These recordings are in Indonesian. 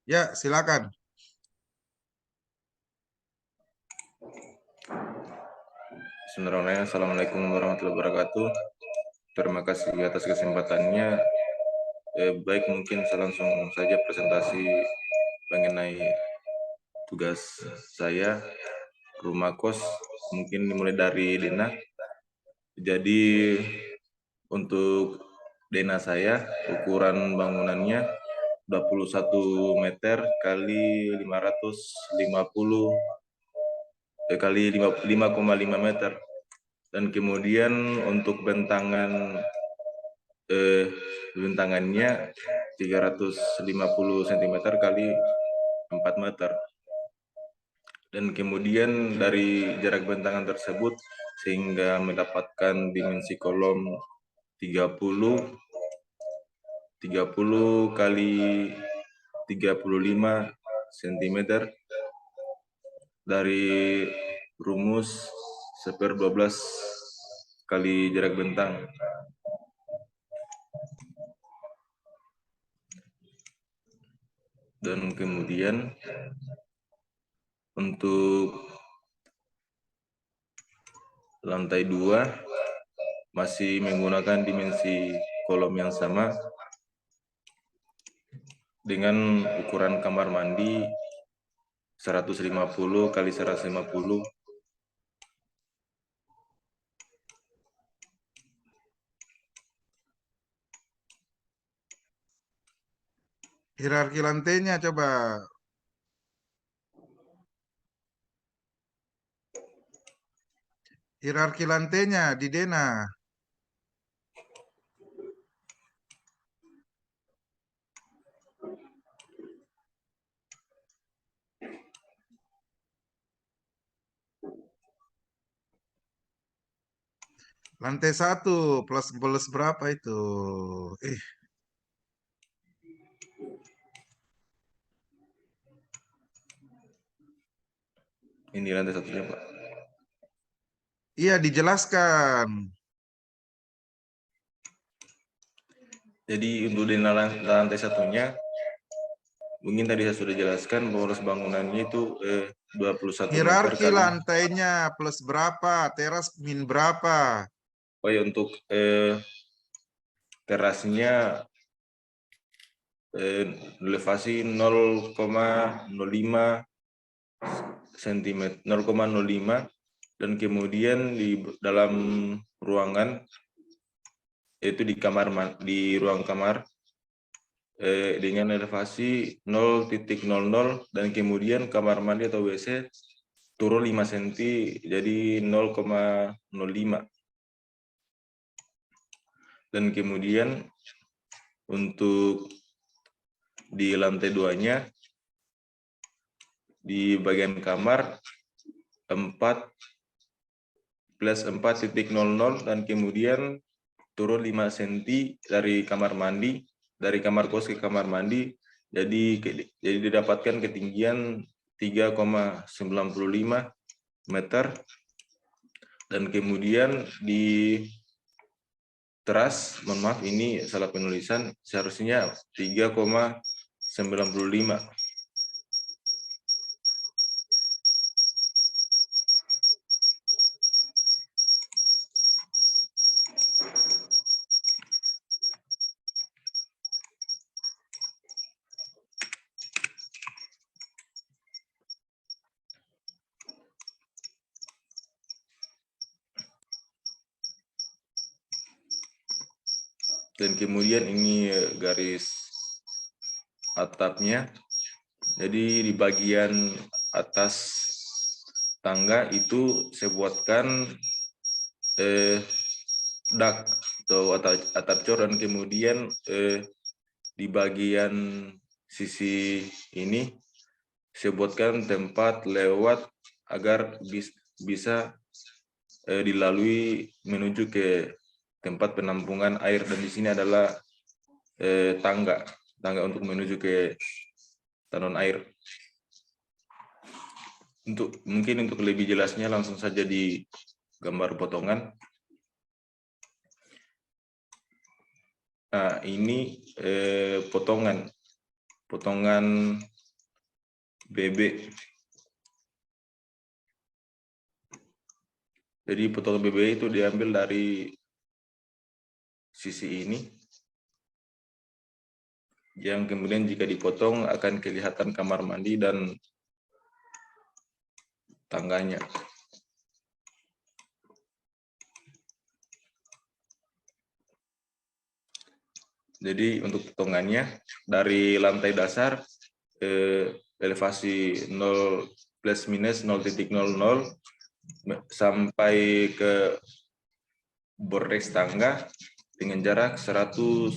Ya, silakan. Bismillahirrahmanirrahim. Assalamualaikum warahmatullahi wabarakatuh. Terima kasih atas kesempatannya. Baik, mungkin saya langsung saja presentasi mengenai tugas saya, rumah kos, mungkin dimulai dari Dena. Jadi untuk Dena saya, ukuran bangunannya 21 meter kali 550 kali 5,5 meter. Dan kemudian untuk bentangannya 350 cm kali 4 meter. Dan kemudian dari jarak bentangan tersebut sehingga mendapatkan dimensi kolom 30 kali 35 cm dari rumus 1/12 kali jarak bentang. Dan kemudian untuk lantai 2 masih menggunakan dimensi kolom yang sama dengan ukuran kamar mandi 150 kali 150. Hierarki lantainya coba. Hierarki lantainya di Dena. Lantai 1 plus berapa itu? Ini lantai satunya, Pak. Iya, dijelaskan. Jadi untuk di lantai satunya, mungkin tadi saya sudah jelaskan boros bangunannya itu 21 meter Hierarki kali. lantainya plus berapa? Teras min berapa? Oh ya, untuk terasnya elevasi 0,05 cm, 0,05, dan kemudian di dalam ruangan yaitu di ruang kamar dengan elevasi 0,00, dan kemudian kamar mandi atau WC turun 5 cm jadi 0,05. Dan kemudian untuk di lantai 2-nya di bagian kamar 4 plus 4,00, dan kemudian turun 5 cm dari kamar mandi, dari kamar kos ke kamar mandi, jadi didapatkan ketinggian 3,95 meter. Dan kemudian di teras, mohon maaf ini salah penulisan, seharusnya 3,95. Dan kemudian ini garis atapnya. Jadi di bagian atas tangga itu saya buatkan dak atau atap cor, dan kemudian di bagian sisi ini saya buatkan tempat lewat agar bisa dilalui menuju ke tempat penampungan air, dan di sini adalah tangga untuk menuju ke saluran air. Mungkin untuk lebih jelasnya langsung saja di gambar potongan. Nah, ini potongan BB. Jadi potongan BB itu diambil dari sisi ini, yang kemudian jika dipotong akan kelihatan kamar mandi dan tangganya. Jadi untuk potongannya dari lantai dasar elevasi 0 plus minus 0,00 sampai ke bordes tangga dengan jarak 100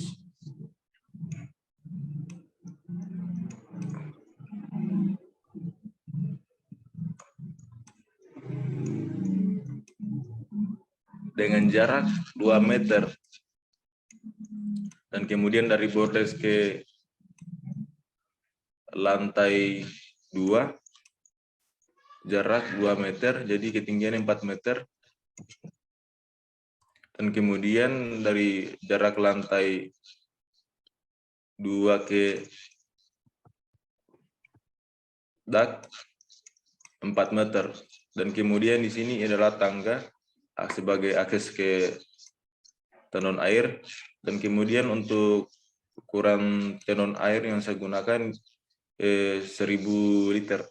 dengan jarak 2 meter. Dan kemudian dari bordes ke lantai 2 jarak 2 meter, jadi ketinggian 4 meter. Dan kemudian dari jarak lantai 2 ke dak 4 meter. Dan kemudian di sini adalah tangga sebagai akses ke tenon air. Dan kemudian untuk ukuran tenon air yang saya gunakan 1000 liter.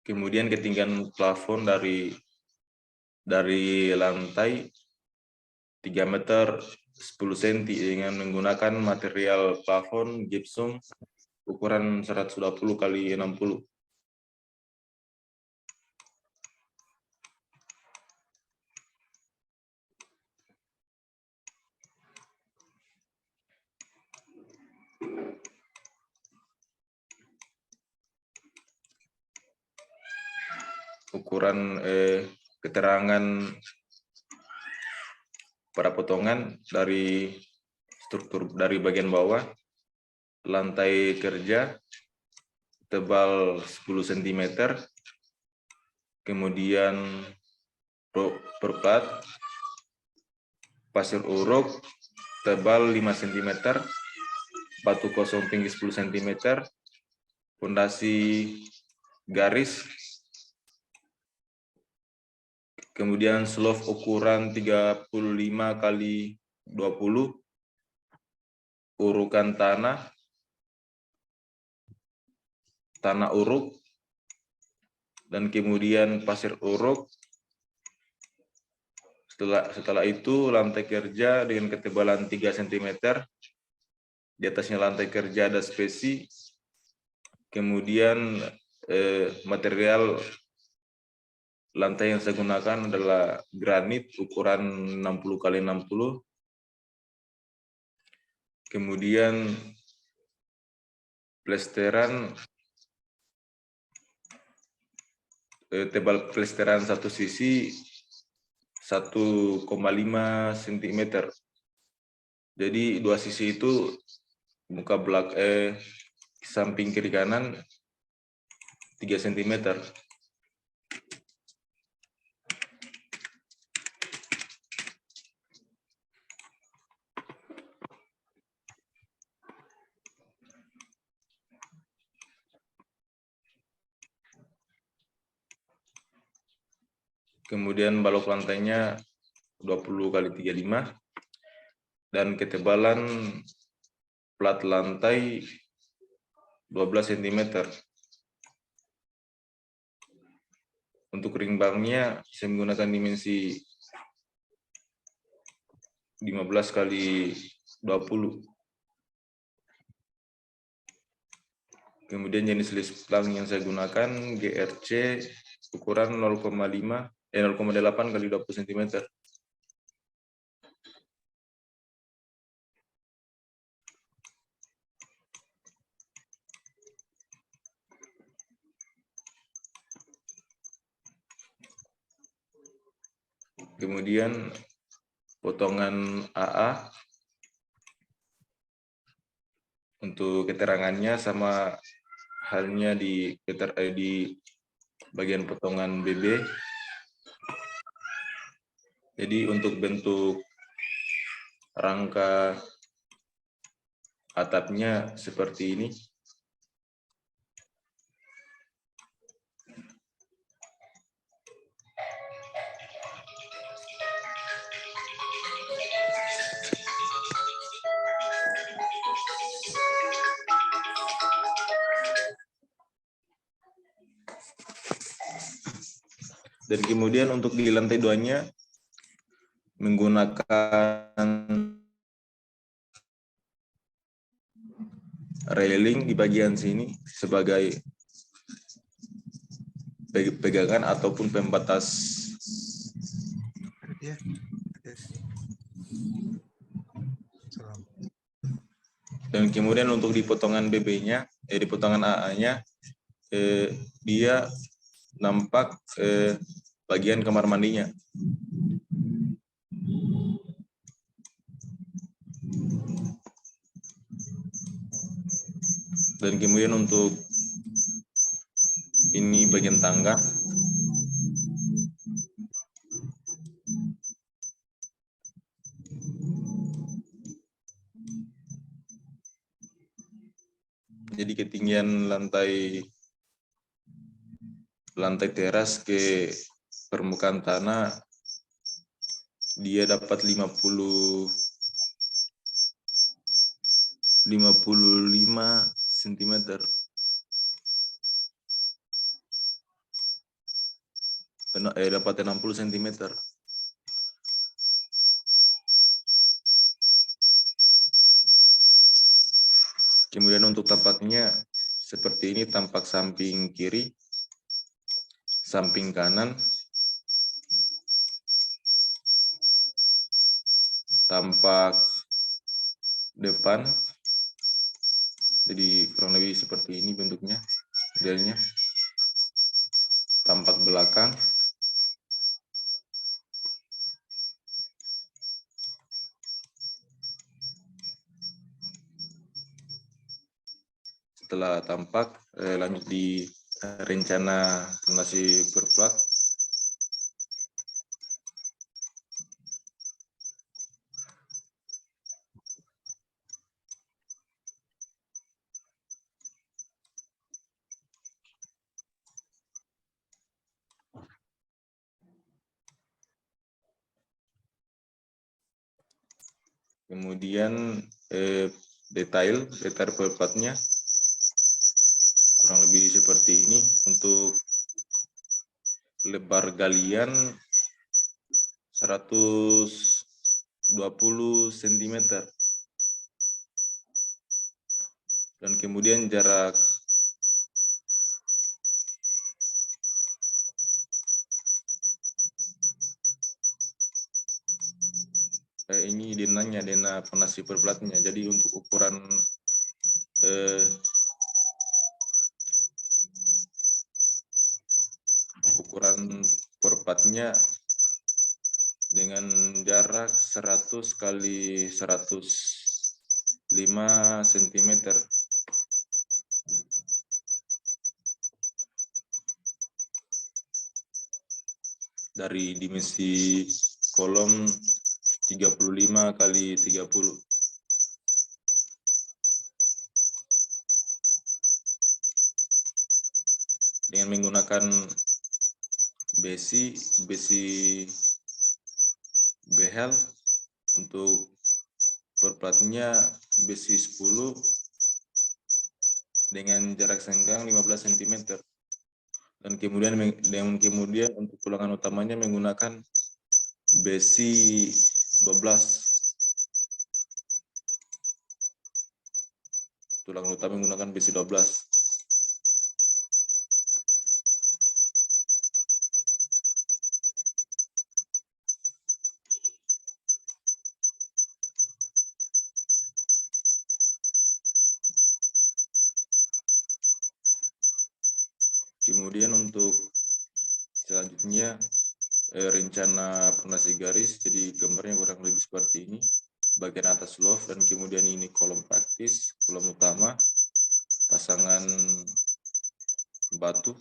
Kemudian ketinggian plafon dari lantai 3 meter 10 cm dengan menggunakan material plafon gypsum ukuran 120 kali 60. Ukuran keterangan pada potongan dari struktur dari bagian bawah, lantai kerja tebal 10 cm, kemudian perplat pasir uruk tebal 5 cm, batu kosong tinggi 10 cm, fondasi garis, kemudian slope ukuran 35 kali 20, urukan tanah uruk, dan kemudian pasir uruk. Setelah itu lantai kerja dengan ketebalan 3 cm, di atasnya lantai kerja ada spesi, kemudian material lantai yang saya gunakan adalah granit ukuran 60 kali 60, kemudian plesteran tebal plesteran satu sisi 1,5 cm. Jadi dua sisi itu muka samping kiri kanan 3 cm. Kemudian balok lantainya 20 kali 35 dan ketebalan plat lantai 12 cm. Untuk ring banknya saya menggunakan dimensi 15 kali 20. Kemudian jenis list plank yang saya gunakan GRC ukuran 0,8 kali 20 cm. Kemudian potongan AA untuk keterangannya sama halnya di bagian potongan BB. Jadi untuk bentuk rangka atapnya seperti ini. Dan kemudian untuk di lantai 2-nya menggunakan railing di bagian sini sebagai pegangan ataupun pembatas. Ya. Salam. Dan kemudian untuk di potongan BB-nya, di potongan AA-nya, dia nampak bagian kamar mandinya. Dan kemudian untuk ini bagian tangga. Jadi ketinggian lantai teras ke permukaan tanah dia dapat 55 cm. Dapat 60 cm. Kemudian untuk tampaknya seperti ini, tampak samping kiri, samping kanan, tampak depan. Jadi kurang lebih seperti ini bentuknya, modelnya. Tampak belakang. Setelah tampak, lanjut di rencana fondasi berplat. Kemudian detail berplatnya kurang lebih seperti ini. Untuk lebar galian 120 cm. Dan kemudian jarak ini dena fondasi berplatnya. Jadi untuk ukuran perplatnya dengan jarak 100 kali 105 cm. Dari dimensi kolom 35 kali 30. Dengan menggunakan besi behel. Untuk perplatnya besi 10 dengan jarak senggang 15 cm. Dan kemudian untuk tulangan utamanya menggunakan besi 12. Tulangan utama menggunakan besi 12. Kemudian untuk selanjutnya rencana fondasi garis. Jadi gambarnya kurang lebih seperti ini. Bagian atas loft, dan kemudian ini kolom praktis, kolom utama, pasangan batu.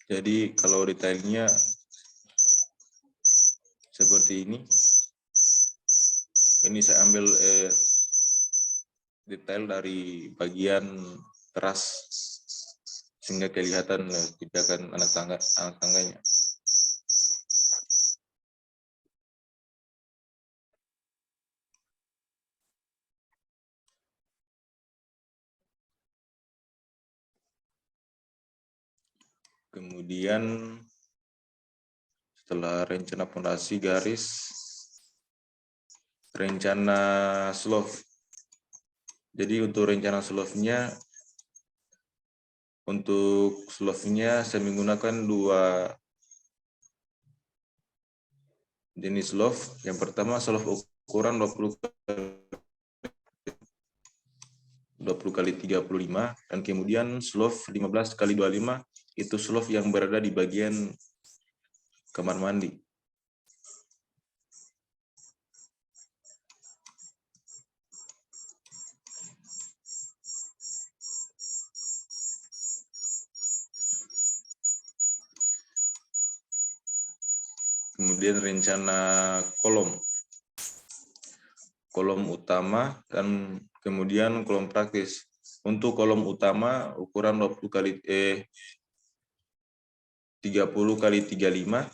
Jadi kalau detailnya seperti ini. Ini saya ambil detail dari bagian teras sehingga kelihatan pijakan anak tangganya. Kemudian setelah rencana fondasi garis, rencana slope. Jadi untuk rencana slope-nya, saya menggunakan dua jenis slope. Yang pertama slope ukuran 20 kali 35, dan kemudian slope 15 kali 25, itu slope yang berada di bagian kamar mandi. Kemudian rencana kolom utama dan kemudian kolom praktis. Untuk kolom utama ukuran 30 kali 35,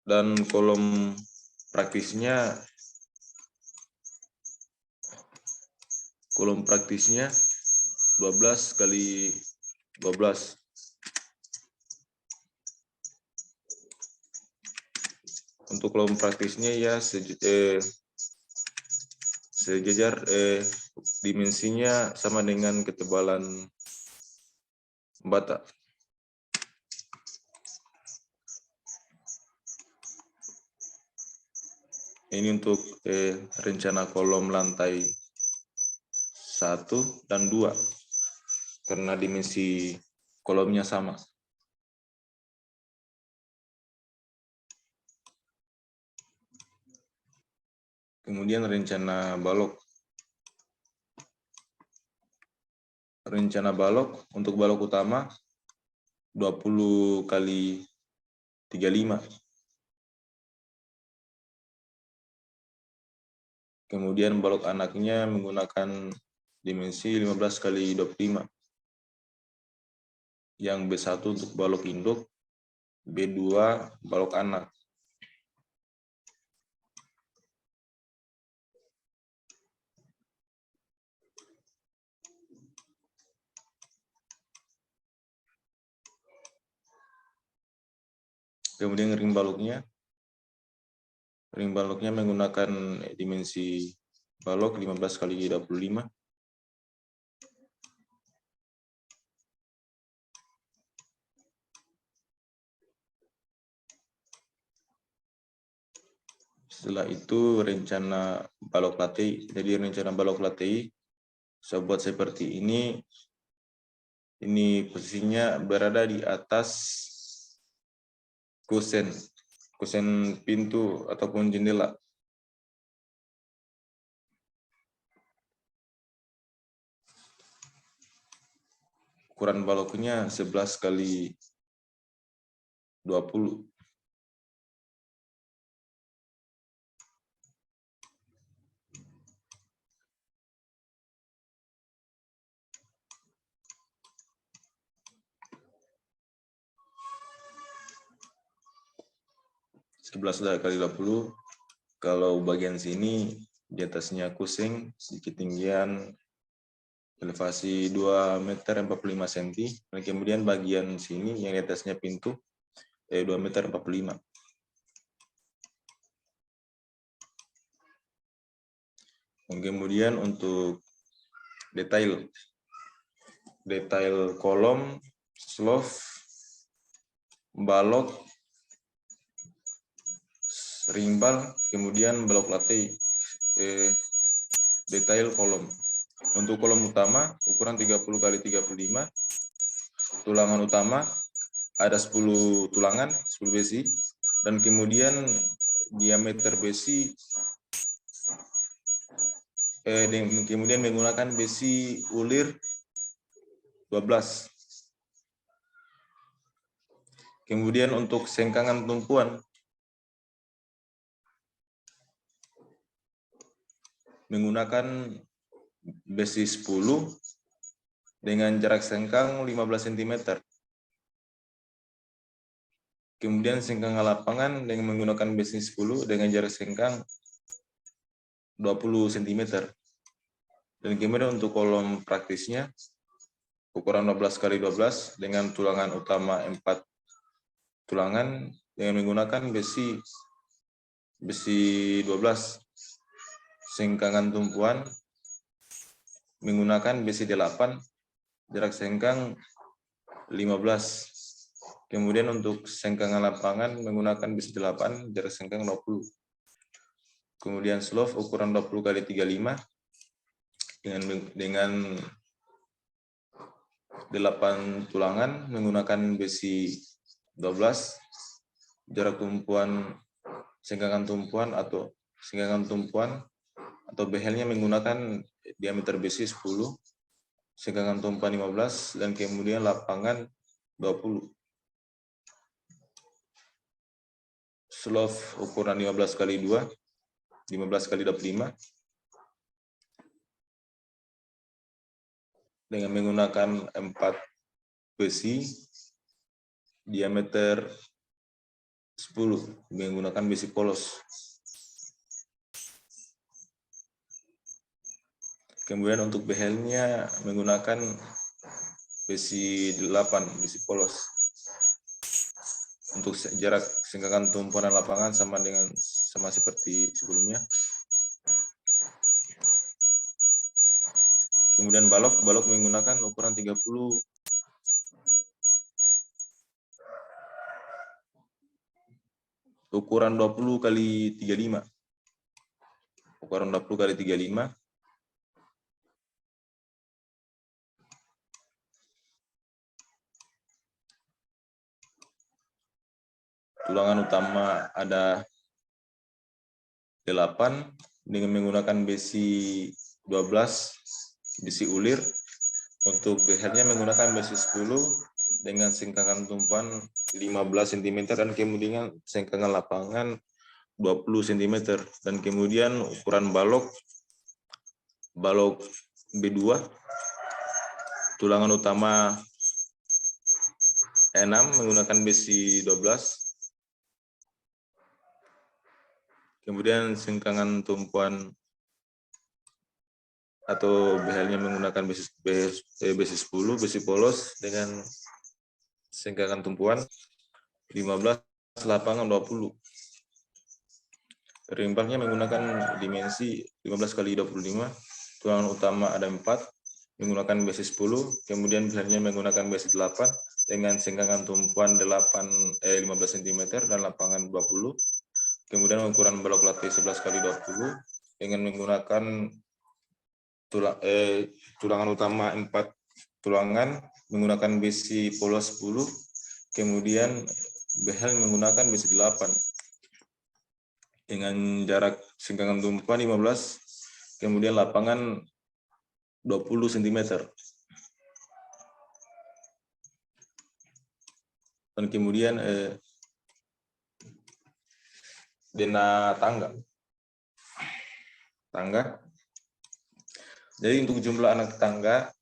dan kolom praktisnya 12 kali 12. Untuk kolom praktisnya ya sejajar, dimensinya sama dengan ketebalan bata. Ini untuk rencana kolom lantai 1 dan 2 karena dimensi kolomnya sama. Kemudian rencana balok. Rencana balok untuk balok utama 20 kali 35. Kemudian balok anaknya menggunakan dimensi 15 kali 25. Yang B1 untuk balok induk, B2 balok anak. Kemudian ring baloknya menggunakan dimensi balok 15 kali 25. Setelah itu rencana balok latih. Jadi rencana balok latih saya buat seperti ini. Ini posisinya berada di atas kusen pintu ataupun jendela. Ukuran baloknya 11 kali 20. Kali 20. Kalau bagian sini di atasnya kusing, sedikit tinggian elevasi 2 meter 45 cm, dan kemudian bagian sini yang di atasnya pintu 2 meter 45. Dan kemudian untuk detail kolom, slope, balok, ringbal, kemudian balok latih. Detail kolom. Untuk kolom utama ukuran 30 kali 35. Tulangan utama ada 10 tulangan, 10 besi, dan kemudian diameter besi kemudian menggunakan besi ulir 12. Kemudian untuk sengkangan tumpuan menggunakan besi 10 dengan jarak sengkang 15 cm. Kemudian sengkangan lapangan dengan menggunakan besi 10 dengan jarak sengkang 20 cm. Dan kemudian untuk kolom praktisnya ukuran 12 x 12 dengan tulangan utama 4 tulangan dengan menggunakan besi 12. Sengkangan tumpuan menggunakan besi 8 jarak sengkang 15. Kemudian untuk sengkangan lapangan menggunakan besi 8 jarak sengkang 20. Kemudian slope ukuran 20 x 35 dengan 8 tulangan menggunakan besi 12. Jarak tumpuan sengkangan tumpuan atau behelnya menggunakan diameter besi 10, sengkangan tumpuan 15, dan kemudian lapangan 20. Slope ukuran 15 x 2, 15 x 25 dengan menggunakan 4 besi diameter 10 menggunakan besi polos. Kemudian untuk behelnya menggunakan besi 8 besi polos. Untuk jarak sengkangan tumpuan dan lapangan sama seperti sebelumnya. Kemudian balok menggunakan ukuran 30 ukuran 20 x 35. Ukuran 20 x 35. Tulangan utama ada 8 dengan menggunakan besi 12 besi ulir. Untuk behelnya menggunakan besi 10 dengan sengkangan tumpuan 15 cm dan kemudian sengkangan lapangan 20 cm. Dan kemudian ukuran balok B2, tulangan utama 6 menggunakan besi 12. Kemudian sengkangan tumpuan atau behelnya menggunakan besi 10 besi polos dengan sengkangan tumpuan 15, lapangan 20. Rimbangnya menggunakan dimensi 15 x 25. Tulangan utama ada 4 menggunakan besi 10, kemudian behelnya menggunakan besi 8 dengan sengkangan tumpuan 15 cm dan lapangan 20. Kemudian ukuran balok latih 11 x 20 dengan menggunakan tulangan utama 4 tulangan menggunakan besi polos 10, kemudian behel menggunakan besi 8 dengan jarak sengkangan tumpuan 15, kemudian lapangan 20 cm. Dan kemudian dena tangga. Jadi untuk jumlah anak tangga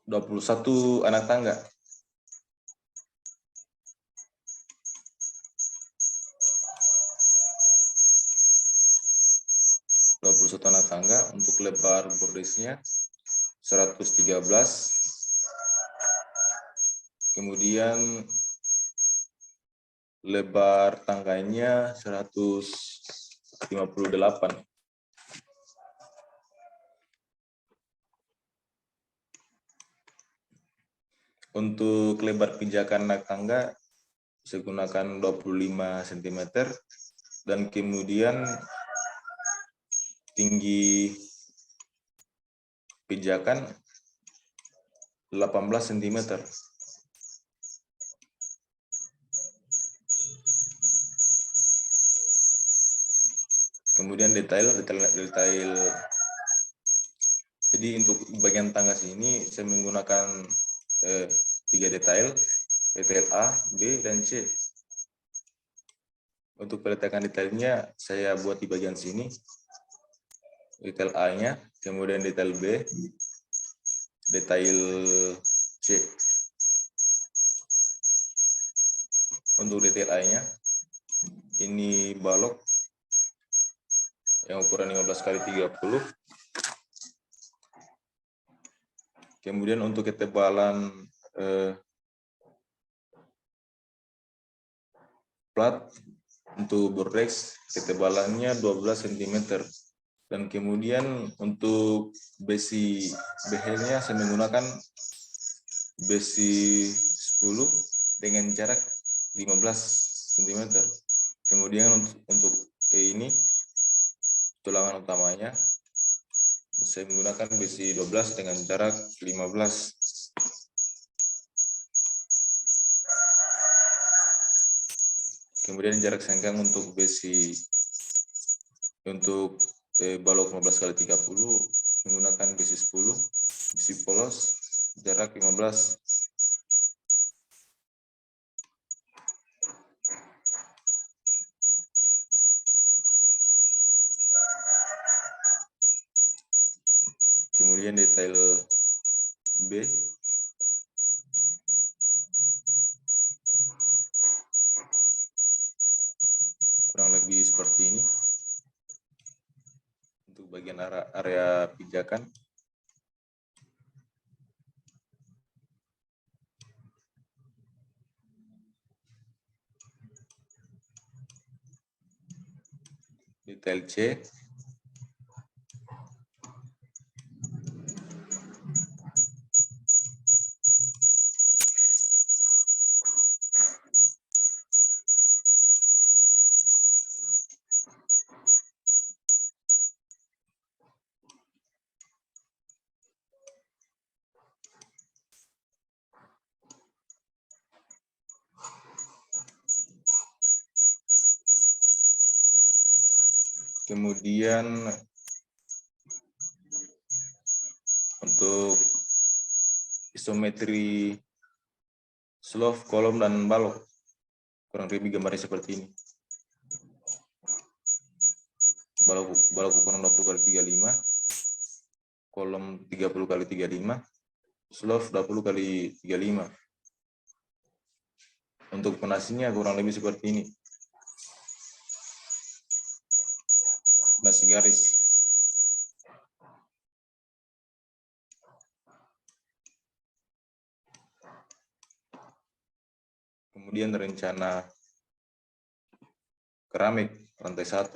21 anak tangga. Anak tangga. Untuk lebar bordesnya 113. Kemudian lebar tangganya 158. Untuk lebar pijakan anak tangga saya gunakan 25 cm dan kemudian tinggi pijakan 18 cm. Kemudian detail. Jadi untuk bagian tangga sini saya menggunakan 3 detail A, B, dan C. Untuk peletakan detailnya saya buat di bagian sini. Detail A-nya, kemudian detail B, detail C. Untuk detail A-nya, ini balok yang ukuran 15 kali 30. Kemudian untuk ketebalan plat untuk bordex ketebalannya 12 cm. Dan kemudian untuk besi behelnya saya menggunakan besi 10 dengan jarak 15 cm. Kemudian untuk ini tulangan utamanya saya menggunakan besi 12 dengan jarak 15. Kemudian jarak senggang untuk besi untuk balok 15 kali 30 menggunakan besi 10, besi polos jarak 15. Kemudian detail B kurang lebih seperti ini untuk bagian area pijakan. Detail C kemudian untuk isometri slope, kolom, dan balok kurang lebih gambarnya seperti ini. Balok ukuran 20 kali 35, kolom 30 kali 35, slope 20 kali 35. Untuk penasinya kurang lebih seperti ini. Nasi garis. Kemudian rencana keramik lantai 1.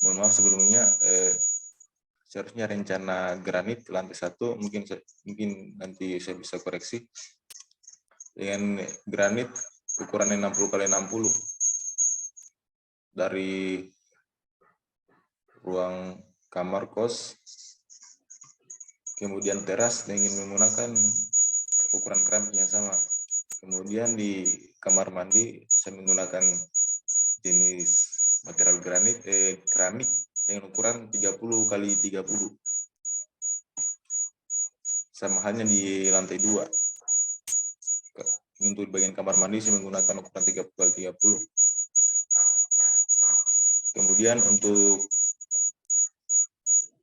Mohon maaf sebelumnya, seharusnya rencana granit lantai 1, mungkin nanti saya bisa koreksi dengan granit ukuran 60 kali 60 dari ruang kamar kos, kemudian teras dengan menggunakan ukuran keramik yang sama. Kemudian di kamar mandi saya menggunakan jenis material granit keramik dengan ukuran 30 kali 30. Sama halnya di lantai 2. Untuk bagian kamar mandi saya menggunakan ukuran 30 kali 30. Kemudian untuk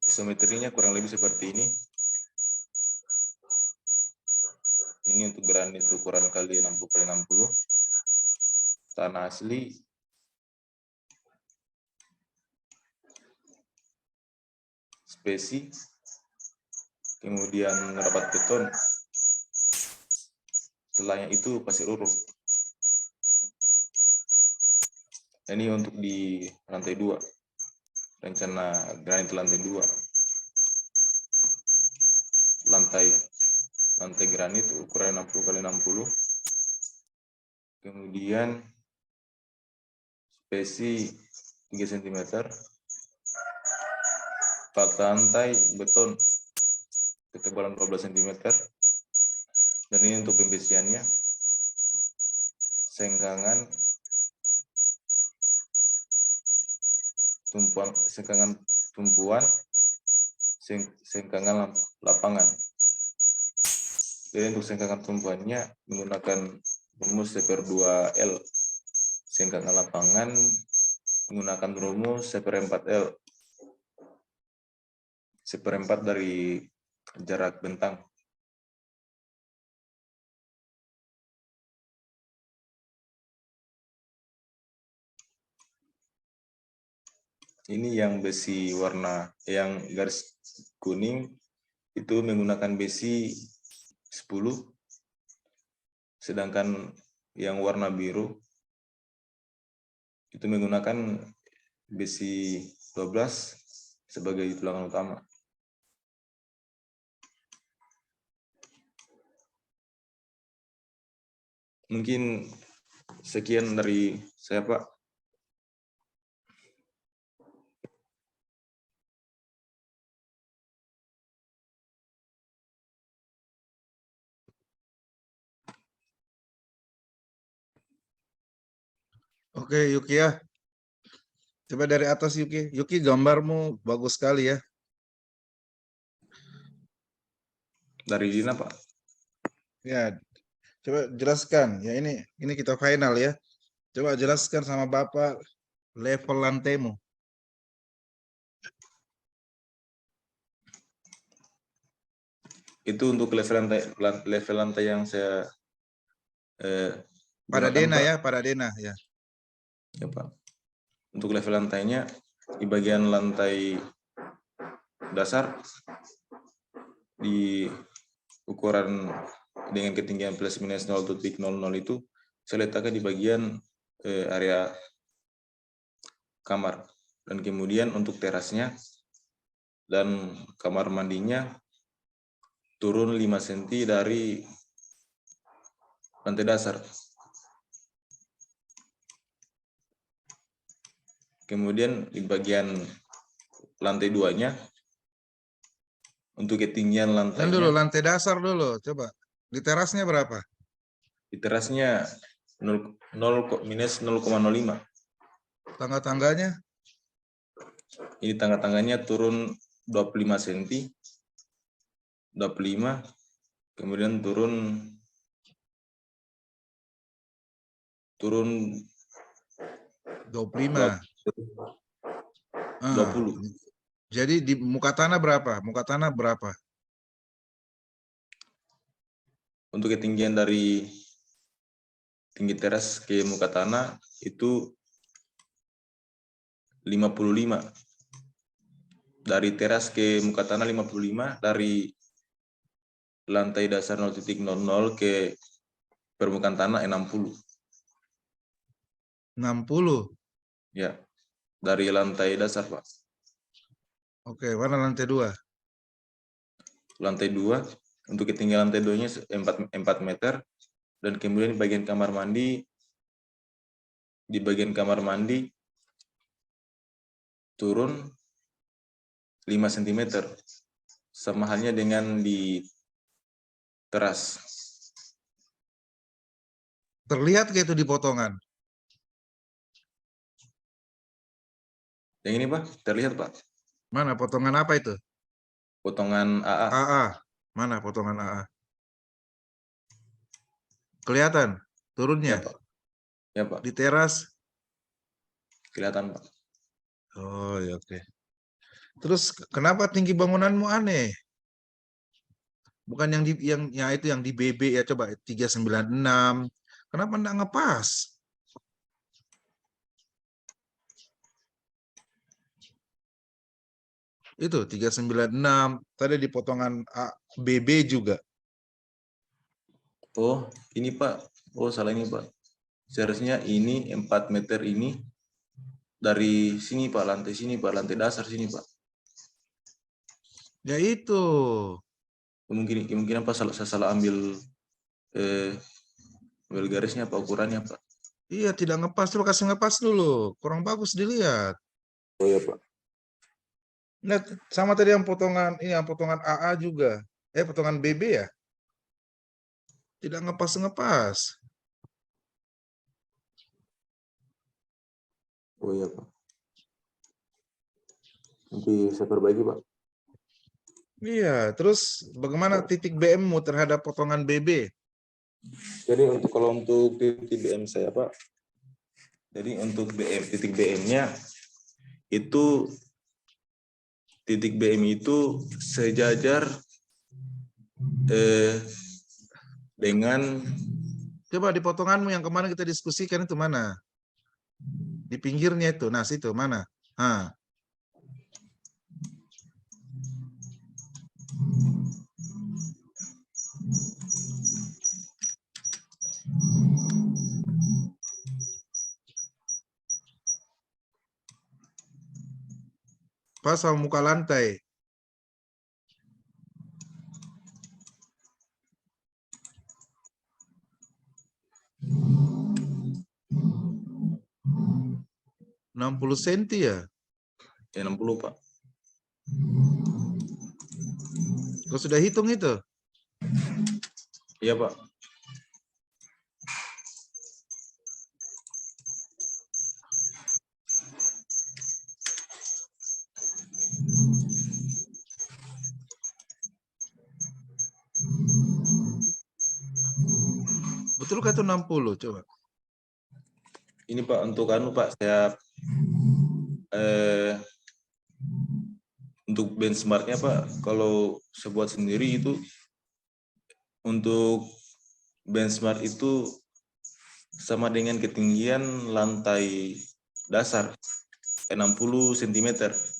isometrinya kurang lebih seperti ini. Ini untuk granit ukuran kali 60 kali 60. Tanah asli. Spesi. Kemudian rapat beton. Setelahnya itu pasir urut. Ini untuk di lantai 2. Rencana granit lantai 2. Lantai granit ukuran 60 kali 60. Kemudian spesi 3 cm. Fakta lantai beton ketebalan 12 cm. Dan ini untuk pembesiannya. Senggangan tumpuan, sengkangan lapangan. Jadi untuk sengkangan tumpuannya menggunakan rumus 1/2L. Sengkangan lapangan menggunakan rumus 1/4L. 1/4 dari jarak bentang. Ini yang besi warna yang garis kuning itu menggunakan besi 10, sedangkan yang warna biru itu menggunakan besi 12 sebagai tulangan utama. Mungkin sekian dari saya, Pak. Oke, Yuki ya. Coba dari atas Yuki. Yuki, gambarmu bagus sekali ya. Dari Dina, Pak. Ya, coba jelaskan. Ya ini kita final ya. Coba jelaskan sama Bapak level lantaimu. Itu untuk level lantai yang saya Pada gunakan, Dena Pak. ya, pada Dena ya. Ya, Pak. Untuk level lantainya di bagian lantai dasar di ukuran dengan ketinggian plus minus 0.00 itu saya letakkan di bagian area kamar, dan kemudian untuk terasnya dan kamar mandinya turun 5 cm dari lantai dasar. Kemudian di bagian lantai 2-nya untuk ketinggian Dan dulu lantainya, lantai dasar dulu, coba. Di terasnya berapa? di terasnya minus 0,05. Tangga-tangganya? Ini tangga-tangganya turun 25 cm, 25, kemudian turun 25. 20. Jadi di muka tanah berapa? Muka tanah berapa? Untuk ketinggian dari tinggi teras ke muka tanah itu 55. Dari teras ke muka tanah 55, dari lantai dasar 0.00 ke permukaan tanah 60. 60. Ya, dari lantai dasar, Pak. Oke, mana lantai 2? Lantai 2, untuk ketinggian lantai 2-nya 4 meter, dan kemudian di bagian kamar mandi turun 5 cm, sama halnya dengan di teras. Terlihat kayak itu di potongan. Yang ini, Pak, terlihat, Pak. Mana potongan apa itu? Potongan AA. AA. Mana potongan AA? Kelihatan turunnya Ya, Pak. Ya, Pak. di teras. Kelihatan, Pak. Oh, ya oke. Terus kenapa tinggi bangunanmu aneh? Bukan yang itu yang di BB ya, coba 396. Kenapa enggak ngepas? Itu 396. Tadi di potongan BB juga. Oh, ini, Pak. Oh, salah ini, Pak. Seharusnya ini 4 meter ini dari sini, Pak, lantai sini, Pak, lantai dasar sini, Pak. Ya itu. Kemungkinan Pak saya salah ambil garisnya, Pak, ukurannya, Pak. Iya, tidak ngepas. Coba kasih ngepas dulu. Kurang bagus dilihat. Oh ya, Pak. Nah, sama tadi yang potongan ini, yang potongan AA juga. Potongan BB ya? Tidak ngepas-ngepas. Oh ya, Pak. Nanti saya perbaiki, Pak. Iya, terus bagaimana titik BM-mu terhadap potongan BB? Jadi kalau untuk titik BM saya, Pak, jadi untuk titik BM-nya itu titik BM itu sejajar dengan Coba di potonganmu yang kemarin kita diskusikan itu mana? Di pinggirnya itu, nah situ mana? Nah, pas sama muka lantai. - 60 senti ya? 60, Pak. Kau sudah hitung itu? Iya, Pak. Betul kah itu 60? Coba. Ini Pak untuk Pak, saya untuk benchmarknya Pak, kalau saya buat sendiri itu untuk benchmark itu sama dengan ketinggian lantai dasar 60 cm,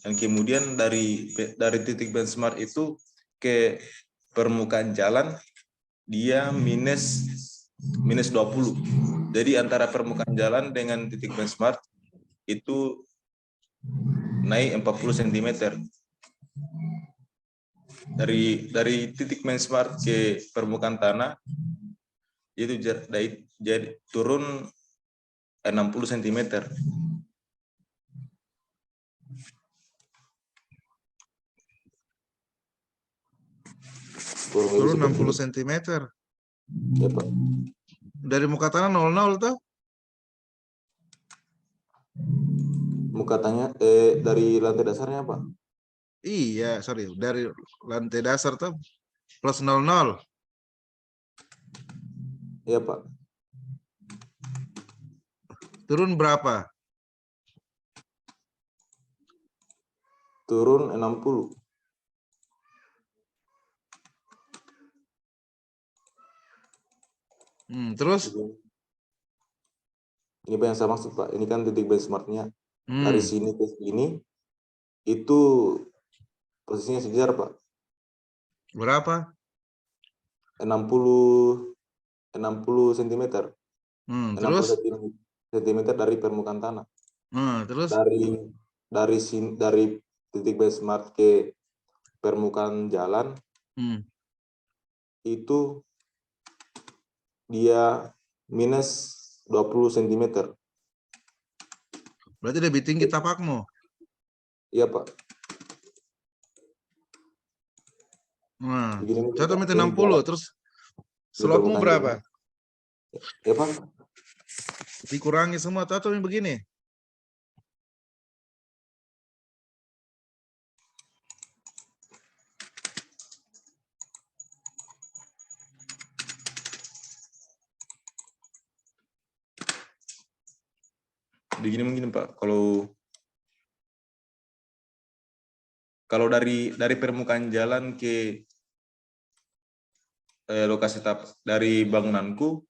dan kemudian dari titik benchmark itu ke permukaan jalan dia minus 20. Jadi antara permukaan jalan dengan titik benchmark itu naik 40 cm. Dari titik benchmark ke permukaan tanah itu jadi turun 60 cm. Turun 60 cm. Ya, Pak. Dari muka tanah 00 tuh? Muka tanah dari lantai dasarnya, Pak. Iya, sorry. Dari lantai dasar tuh plus 00. Iya, Pak. Turun berapa? Turun 60. Terus? Ini Pak yang saya maksud, Pak. Ini kan titik benchmarknya. Dari Hmm, sini ke sini itu posisinya sejajar, Pak. berapa? 60 cm. 60 Terus? cm dari permukaan tanah. Terus? Dari titik benchmark ke permukaan jalan itu dia minus 20 cm. Berarti lebih tinggi tapakmu. Iya, Pak. Nah, Begini, contoh Pak. meter Ini 60. jalan Terus di slopmu permukaan jalan. berapa? Ya, Pak. Dikurangi semua atau yang begini? Begini mungkin, Pak. Kalau dari permukaan jalan ke lokasi dari bangunanku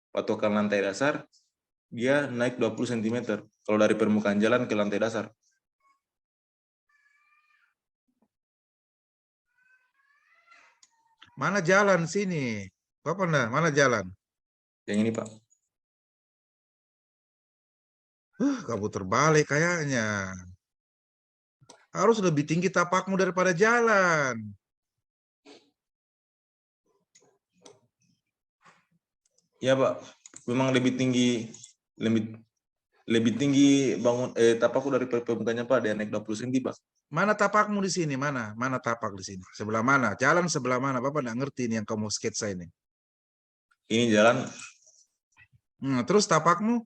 patokan lantai dasar dia naik 20 cm kalau dari permukaan jalan ke lantai dasar. Mana jalan sini? Apa nah? Mana jalan? Yang ini, Pak. Kamu terbalik kayaknya. Harus lebih tinggi tapakmu daripada jalan. Ya, Pak. Memang lebih tinggi tapakku dari permukaannya, Pak. Dia naik 20 cm, Pak. Mana tapakmu di sini? Mana? Mana tapak di sini? Sebelah mana? Jalan sebelah mana? Bapak nggak ngerti ini yang kamu sketsa ini. Ini jalan Terus tapakmu?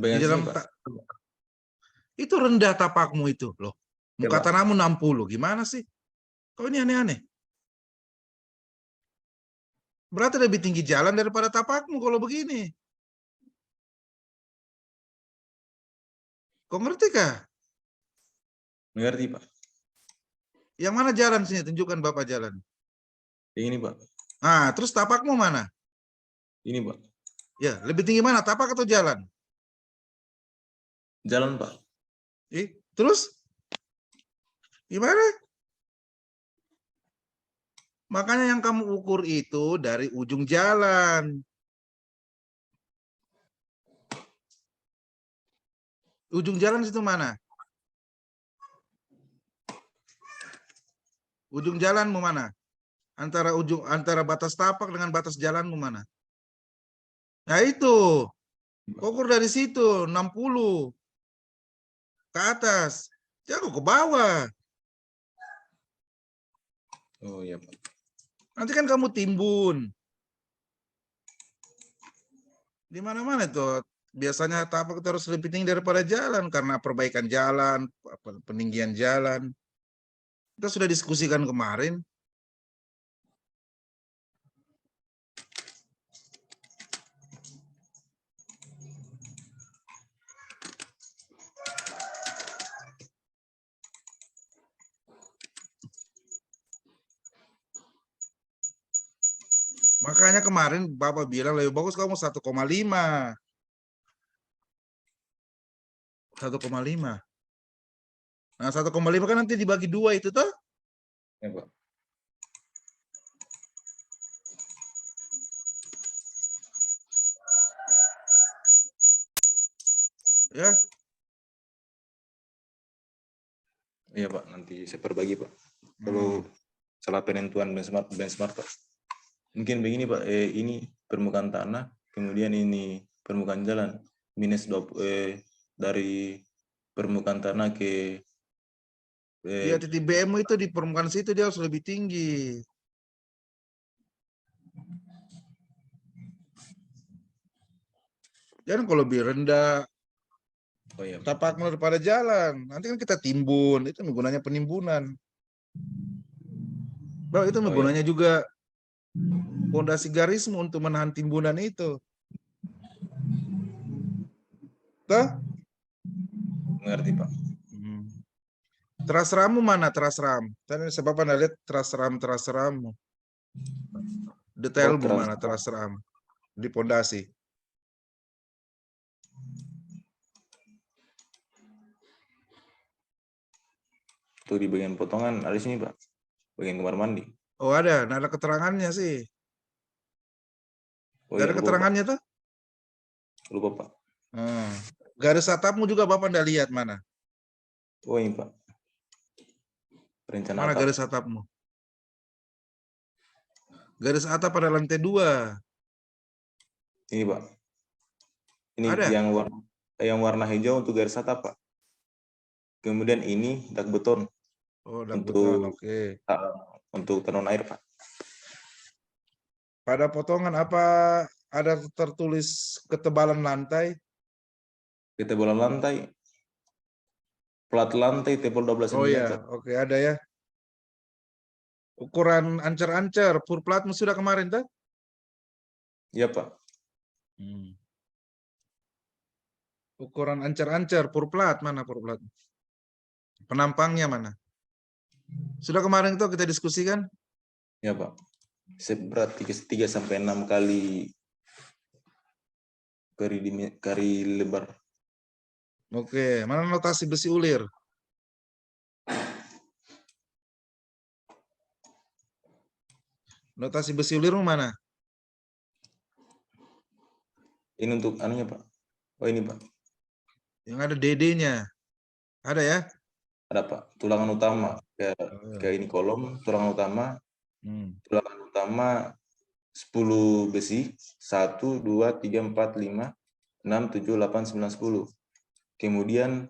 Di bagian sini, dalam Pak. itu rendah tapakmu itu loh. Ya, Muka Pak. tanahmu 60. Gimana sih? Kok ini aneh-aneh? Berarti lebih tinggi jalan daripada tapakmu kalau begini. Kau ngerti kah? Mengerti, Pak. Yang mana jalan sini? Tunjukkan Bapak jalan. Yang ini, Pak. Nah, terus tapakmu mana? Ini, Pak. Ya, lebih tinggi mana? Tapak atau jalan? Jalan, Pak. Terus? Gimana? Makanya yang kamu ukur itu dari ujung jalan. Ujung jalan itu mana? Ujung jalanmu mana? Antara batas tapak dengan batas jalanmu mana? Nah itu. Ukur dari situ 60 ke atas. Jangan ke bawah. Oh iya, Pak. Nanti kan kamu timbun. Di mana-mana itu. Biasanya tapak itu harus lebih tinggi daripada jalan karena perbaikan jalan, peninggian jalan. Kita sudah diskusikan kemarin. Makanya kemarin Bapak bilang lebih bagus kamu 1,5. 1,5. Nah, 1,5 kan nanti dibagi 2 itu toh? Ya, Pak. Ya. Iya, Pak. Nanti saya perbagi, Pak. Kalau salah penentuan benchmark, Pak. Mungkin begini, Pak. Ini permukaan tanah, kemudian ini permukaan jalan. Minus 20, dari permukaan tanah ke Dia titik BM itu di permukaan situ dia harus lebih tinggi. Jangan kalau lebih rendah oh iya, Pak. tapakmu daripada jalan. Nanti kan kita timbun, itu gunanya penimbunan. Bang, itu Oh, iya. gunanya juga pondasi garismu untuk menahan timbunan itu. Toh? Mengerti, Pak. Teras rammu mana teras ram? Tadi sebab Anda lihat teras rammu. Detailmu teras mana teras ram di pondasi. Tuh di bagian potongan ada sini, Pak. Bagian kamar mandi. Oh ada, nah ada keterangannya sih. Oh Gak iya, ada lupa, Pak. keterangannya tuh? Lupa, Pak. Garis atapmu juga Bapak Anda lihat mana? Oh ini, Pak. Rencana Mana atap. garis atapmu? Garis atap pada lantai 2. Ini, Pak. Ini Ada? yang warna hijau untuk garis atap, Pak. Kemudian ini dak beton Oh, dak beton, oke. untuk tenun air, Pak. Pada potongan apa ada tertulis ketebalan lantai? Ketebalan lantai, plat lantai tebal 12 Oh cm. ya, oke ada ya. Ukuran ancer-ancer, purplatmu sudah kemarin tuh? Iya, Pak. Ukuran ancer-ancer, purplat, mana purplat? Penampangnya mana? Sudah kemarin itu kita diskusikan? Iya, Pak. Seberat 3 sampai 6 kali kari lebar. Oke, mana notasi besi ulir? Notasi besi ulirmu mana? Ini untuk anunya, Pak. Oh ini, Pak. Yang ada DD-nya. Ada ya? Ada, Pak. Tulangan utama ke ini kolom, tulangan utama. Tulangan utama 10 besi, 1, 2, 3, 4, 5, 6, 7, 8, 9, 10. Kemudian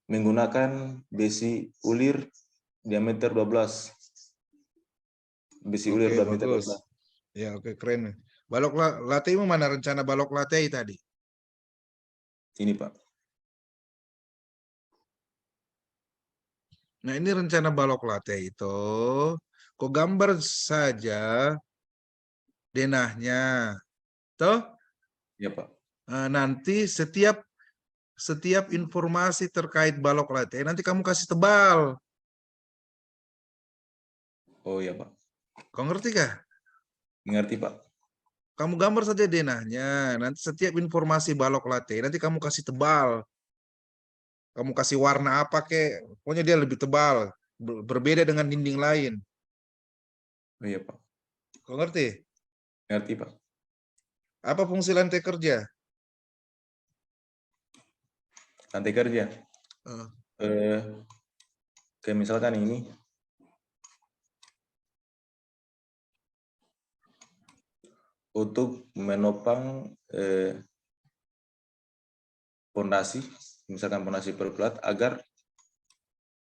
menggunakan besi ulir diameter 12. Besi ulir Oke, diameter bagus. 12. Ya, oke, keren. Balok lateimu mana rencana balok latei tadi? Ini Pak. Nah, ini rencana balok latte itu. Kau gambar saja denahnya. Toh, Ya Pak. nanti setiap informasi terkait balok latte nanti kamu kasih tebal. Oh ya Pak. Kau ngerti kah? Mengerti Pak. Kamu gambar saja denahnya. Nanti setiap informasi balok latte nanti kamu kasih tebal. Kamu kasih warna apa kek? Pokoknya dia lebih tebal, berbeda dengan dinding lain. Oh iya Pak. Kau ngerti? Mengerti Pak. Apa fungsi lantai kerja? Lantai kerja. Eh, Eh, kayak misalkan ini untuk menopang pondasi, misalkan pondasi berplat agar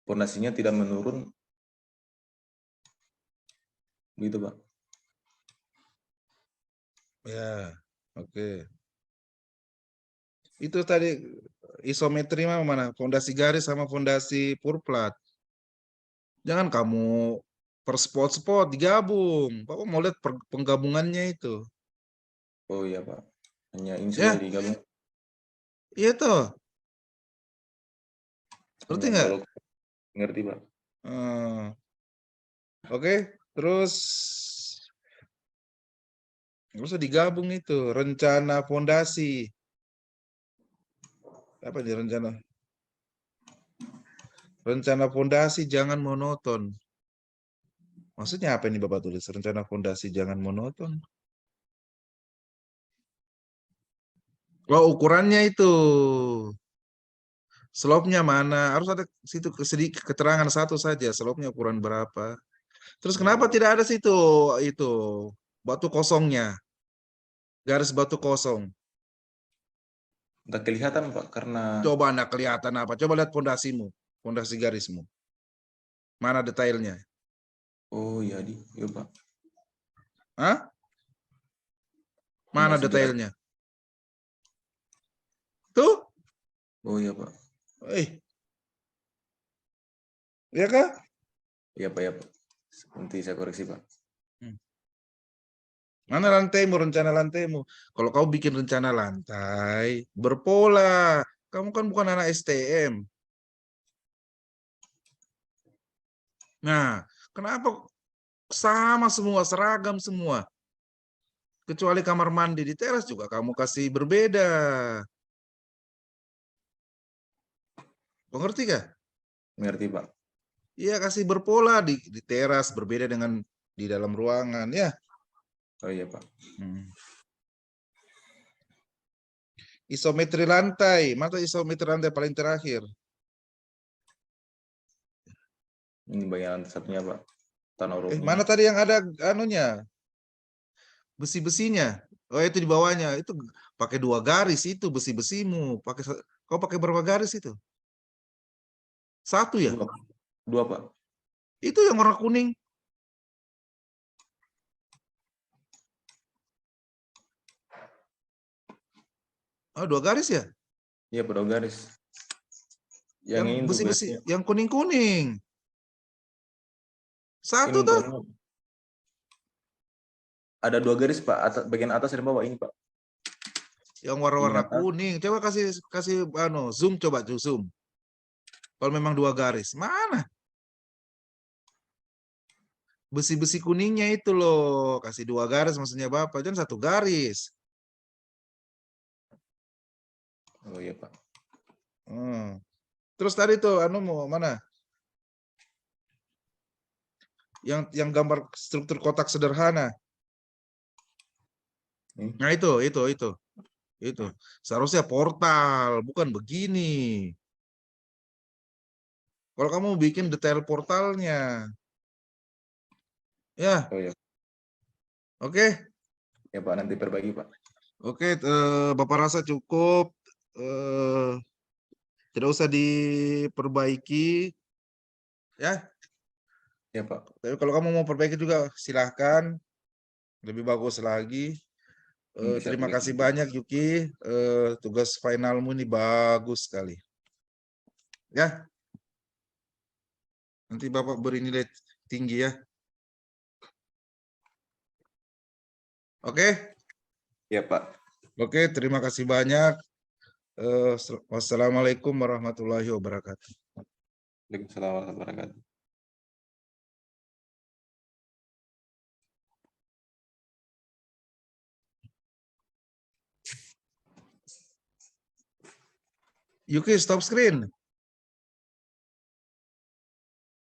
pondasinya tidak menurun, gitu Pak. ya, oke. Itu tadi isometri mana? Fondasi garis sama fondasi purplat. Jangan kamu per spot-spot digabung. Bapak mau lihat penggabungannya itu. Oh iya Pak. Hanya ini saja Ya, digabung. iya toh. Ngerti Hanya nggak? balok. Ngerti Pak. Hmm, oke, terus nggak usah digabung itu. Rencana fondasi. Apa nih rencana? Rencana fondasi jangan monoton. Maksudnya apa ini Bapak tulis? Rencana fondasi jangan monoton. Oh, ukurannya itu. Slope-nya mana? Harus ada situ sedikit keterangan satu saja. Slope-nya ukuran berapa? Terus kenapa tidak ada situ itu batu kosongnya? Garis batu kosong. Udah kelihatan Pak karena Coba anda kelihatan apa? Coba lihat fondasimu, fondasi garismu. Mana detailnya? oh iya iya Pak. Hah? Hanya Mana sejelas. detailnya? Tuh, Oh iya Pak. ya kah? Iya Pak ya Pak. Nanti saya koreksi Pak. Hmm. Mana lantaimu, rencana lantaimu? Kalau kau bikin rencana lantai, berpola. Kamu kan bukan anak STM. Nah, kenapa sama semua, seragam semua? Kecuali kamar mandi di teras juga kamu kasih berbeda. Mengerti kah? Mengerti Pak. Iya, kasih berpola di teras berbeda dengan di dalam ruangan ya. Oh iya Pak. Hmm. Isometri lantai, mana isometri lantai paling terakhir? Ini bagian satunya Pak. Tanah rohnya. Mana tadi yang ada anunya? Besi-besinya. Oh, itu di bawahnya. Itu pakai 2 garis itu besi-besimu. Kau pakai berapa garis itu? 1 ya? Dua, dua Pak. Itu yang warna kuning. Oh, 2 garis ya? Iya Pak, dua garis. Yang Yang ini untuk besi-besi, biasanya. yang kuning-kuning. Ini 1 untuk tuh. ada dua garis Pak. Bagian atas dan bawah ini Pak. Yang Ini warna-warna atas. kuning. Coba kasih zoom, coba zoom. Kalau memang 2 garis. Mana? Besi-besi kuningnya itu loh. Kasih 2 garis maksudnya Bapak. Jangan 1 garis. Oh iya Pak. Hmm. Terus tadi tuh mau mana? Yang gambar struktur kotak sederhana. Ini. Nah, itu. Itu. Seharusnya portal, bukan begini. Kalau kamu bikin detail portalnya. Ya, Oh iya. oke. Ya Pak, nanti perbagi Pak. Oke, Bapak rasa cukup. Tidak usah diperbaiki. Ya, Ya Pak. tapi kalau kamu mau perbaiki juga silahkan. Lebih bagus lagi. Terima kasih banyak Yuki. Tugas finalmu ini bagus sekali. Ya. Nanti Bapak beri nilai tinggi ya. Oke? Ya, Pak. Oke, terima kasih banyak. Wassalamualaikum warahmatullahi wabarakatuh. Waalaikumsalam warahmatullahi wabarakatuh. Yuki, stop screen.